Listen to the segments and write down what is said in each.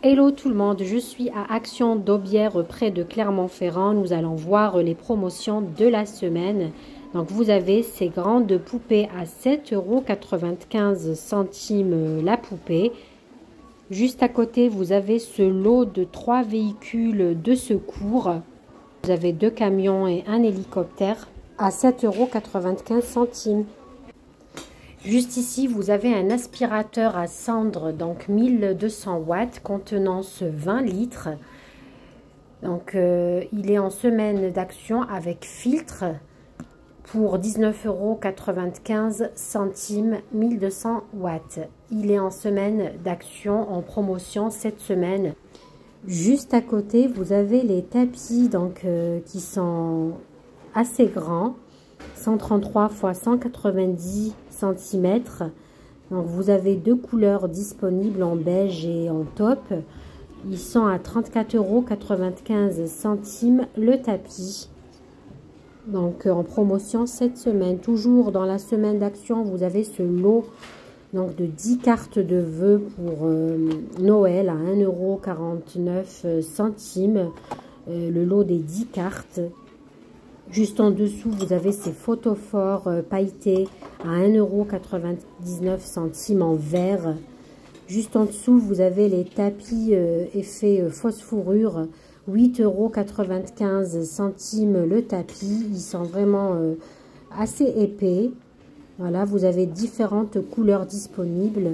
Hello tout le monde, je suis à Action d'Aubière près de Clermont-Ferrand. Nous allons voir les promotions de la semaine. Donc vous avez ces grandes poupées à 7,95 € la poupée. Juste à côté, vous avez ce lot de 3 véhicules de secours. Vous avez 2 camions et un hélicoptère à 7,95 €. Juste ici, vous avez un aspirateur à cendres, donc 1200 watts, contenance 20 litres. Donc, il est en semaine d'action avec filtre pour 19,95 €, 1200 watts. Il est en semaine d'action, en promotion cette semaine. Juste à côté, vous avez les tapis donc, qui sont assez grands. 133 x 190 cm. Donc vous avez 2 couleurs disponibles en beige et en taupe. Ils sont à 34,95 € le tapis. Donc en promotion cette semaine. Toujours dans la semaine d'action, vous avez ce lot donc, de 10 cartes de vœux pour Noël à 1,49 €. Le lot des 10 cartes. Juste en dessous, vous avez ces photophores pailletés à 1,99 € en vert. Juste en dessous, vous avez les tapis effet fausse fourrure, 8,95 € le tapis. Ils sont vraiment assez épais. Voilà, vous avez différentes couleurs disponibles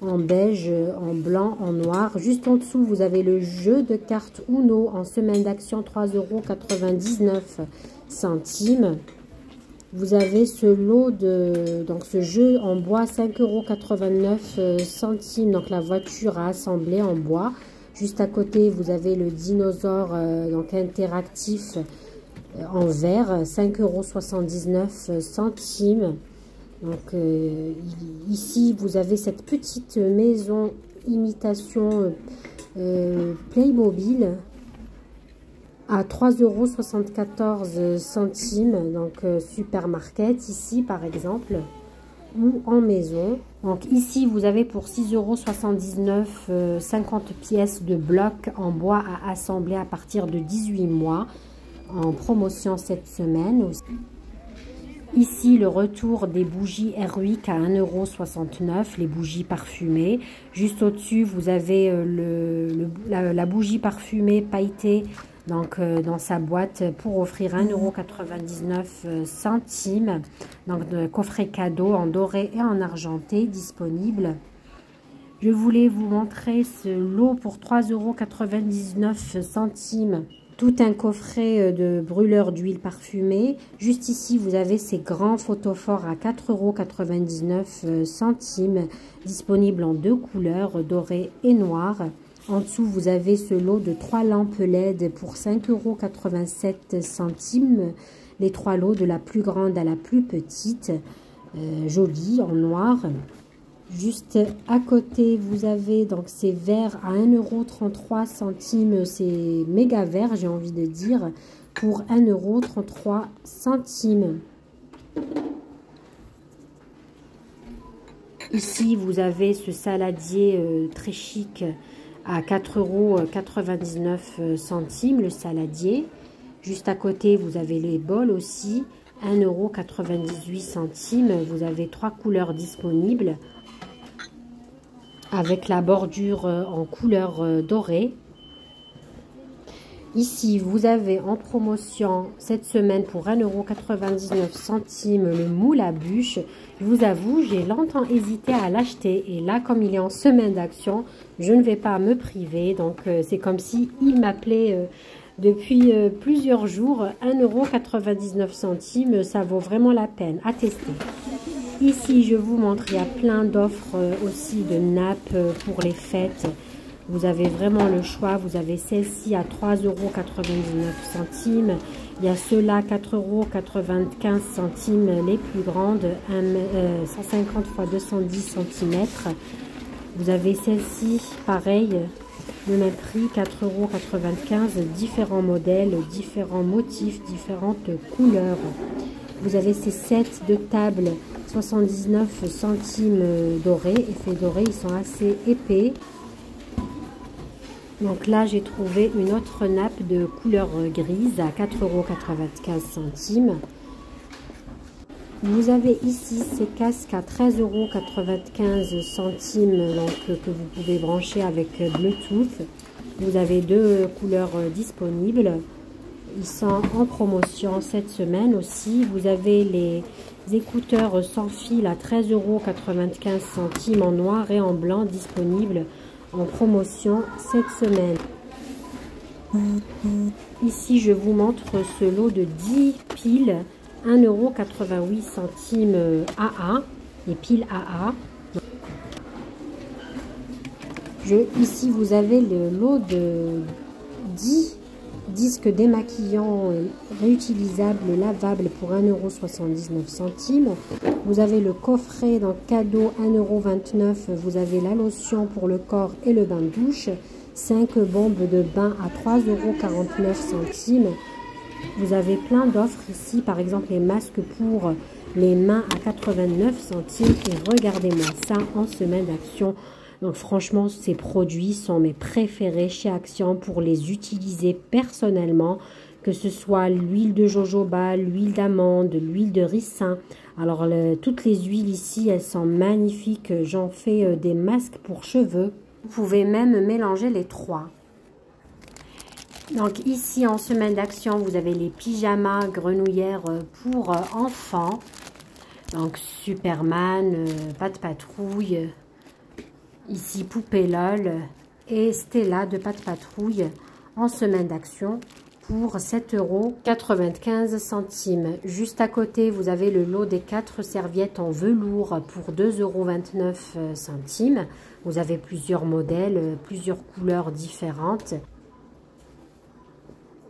en beige, en blanc, en noir. Juste en dessous, vous avez le jeu de cartes Uno en semaine d'action, 3,99 €. Vous avez ce lot de ce jeu en bois, 5,89 €. Donc la voiture à assembler en bois. Juste à côté, vous avez le dinosaure donc interactif en verre, 5,79 €. Donc ici, vous avez cette petite maison imitation Playmobil à 3,74 €, donc supermarket ici par exemple, ou en maison. Donc ici, vous avez pour 6,79 € 50 pièces de blocs en bois à assembler à partir de 18 mois, en promotion cette semaine aussi. Ici, le retour des bougies Airwick à 1,69 €, les bougies parfumées. Juste au-dessus, vous avez la bougie parfumée pailletée donc, dans sa boîte pour offrir 1,99 €. Donc, de coffret cadeau en doré et en argenté disponible. Je voulais vous montrer ce lot pour 3,99 €. Tout un coffret de brûleur d'huile parfumée. Juste ici, vous avez ces grands photophores à 4,99 €, disponibles en 2 couleurs, doré et noir. En dessous, vous avez ce lot de 3 lampes LED pour 5,87 €. Les 3 lots de la plus grande à la plus petite, jolies en noir. Juste à côté, vous avez donc ces verres à 1,33 €. C'est méga vert, j'ai envie de dire, pour 1,33 €. Ici, vous avez ce saladier très chic à 4,99 €, le saladier. Juste à côté, vous avez les bols aussi, 1,98 €. Vous avez 3 couleurs disponibles, avec la bordure en couleur dorée. Ici, vous avez en promotion cette semaine pour 1,99 € le moule à bûche. Je vous avoue, j'ai longtemps hésité à l'acheter. Et là, comme il est en semaine d'action, je ne vais pas me priver. Donc, c'est comme si il m'appelait depuis plusieurs jours. 1,99 €, ça vaut vraiment la peine à tester. Ici, je vous montre, il y a plein d'offres aussi de nappes pour les fêtes. Vous avez vraiment le choix. Vous avez celle-ci à 3,99 €. Il y a ceux-là 4,95 € les plus grandes, 150 x 210 cm. Vous avez celle-ci, pareil, le même prix, 4,95 €, différents modèles, différents motifs, différentes couleurs. Vous avez ces sets de table 79 centimes dorés, effet doré, ils sont assez épais. Donc là, j'ai trouvé une autre nappe de couleur grise à 4,95 €. Vous avez ici ces casques à 13,95 €, donc, que vous pouvez brancher avec Bluetooth. Vous avez deux couleurs disponibles. Ils sont en promotion cette semaine aussi. Vous avez les écouteurs sans fil à 13,95 € en noir et en blanc disponibles en promotion cette semaine. Ici, je vous montre ce lot de 10 piles 1,88 € AA, les piles AA. Ici, vous avez le lot de 10 disques démaquillants réutilisables lavables pour 1,79 €. Vous avez le coffret dans cadeau 1,29 €. Vous avez la lotion pour le corps et le bain de douche. 5 bombes de bain à 3,49 €. Vous avez plein d'offres ici, par exemple les masques pour les mains à 89 centimes. Et regardez-moi ça en semaine d'action. Donc franchement, ces produits sont mes préférés chez Action pour les utiliser personnellement, que ce soit l'huile de jojoba, l'huile d'amande, l'huile de ricin. Alors toutes les huiles ici, elles sont magnifiques. J'en fais des masques pour cheveux. Vous pouvez même mélanger les trois. Donc ici en semaine d'action, vous avez les pyjamas grenouillères pour enfants. Donc Superman, Pat Patrouille, ici Poupée LOL et Stella de Pat Patrouille en semaine d'action pour 7,95 €. Juste à côté, vous avez le lot des 4 serviettes en velours pour 2,29 €. Vous avez plusieurs modèles, plusieurs couleurs différentes.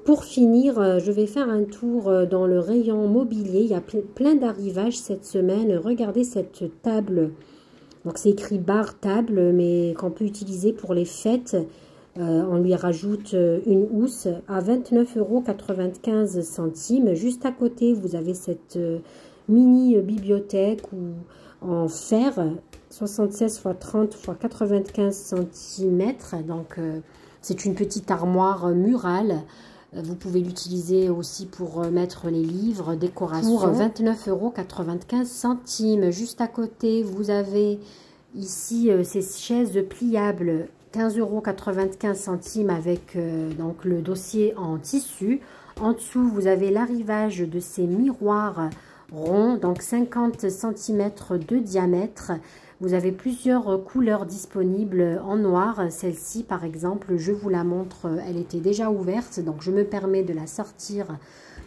Pour finir, je vais faire un tour dans le rayon mobilier. Il y a plein d'arrivages cette semaine. Regardez cette table. Donc c'est écrit bar table, mais qu'on peut utiliser pour les fêtes. On lui rajoute une housse à 29,95 €. Juste à côté, vous avez cette mini bibliothèque en fer, 76 x 30 x 95 cm. Donc c'est une petite armoire murale. Vous pouvez l'utiliser aussi pour mettre les livres, décoration. Pour 29,95 €. Juste à côté, vous avez ici ces chaises pliables, 15,95 € avec donc le dossier en tissu. En dessous, vous avez l'arrivage de ces miroirs ronds, donc 50 cm de diamètre. Vous avez plusieurs couleurs disponibles en noir. Celle-ci, par exemple, je vous la montre, elle était déjà ouverte. Donc, je me permets de la sortir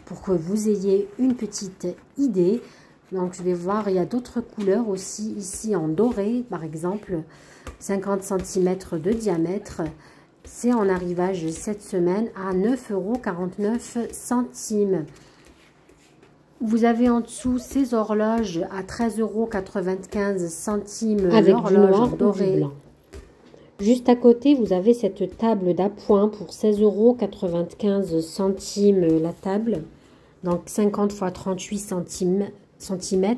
pour que vous ayez une petite idée. Donc, je vais voir, il y a d'autres couleurs aussi ici en doré, par exemple, 50 cm de diamètre. C'est en arrivage cette semaine à 9,49 €. Vous avez en dessous ces horloges à 13,95 € avec du noir doré. Blanc. Juste à côté, vous avez cette table d'appoint pour 16,95 € la table. Donc 50 x 38 cm.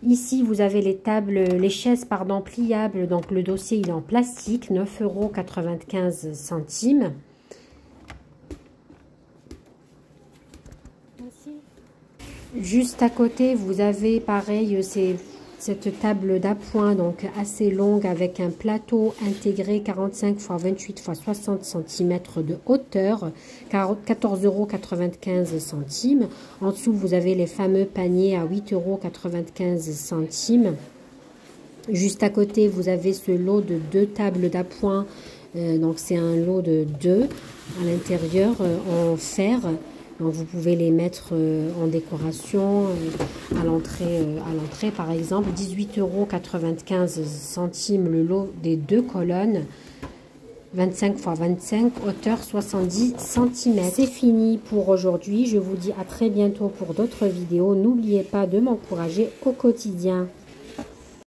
Ici, vous avez les chaises pliables. Donc le dossier il est en plastique, 9,95 €. Juste à côté, vous avez pareil cette table d'appoint donc assez longue avec un plateau intégré 45 x 28 x 60 cm de hauteur, 14,95 €. En dessous, vous avez les fameux paniers à 8,95 €. Juste à côté, vous avez ce lot de 2 tables d'appoint. Donc c'est un lot de 2 à l'intérieur en fer. Donc vous pouvez les mettre en décoration à l'entrée par exemple. 18,95 € le lot des 2 colonnes. 25 x 25, hauteur 70 cm. C'est fini pour aujourd'hui. Je vous dis à très bientôt pour d'autres vidéos. N'oubliez pas de m'encourager au quotidien.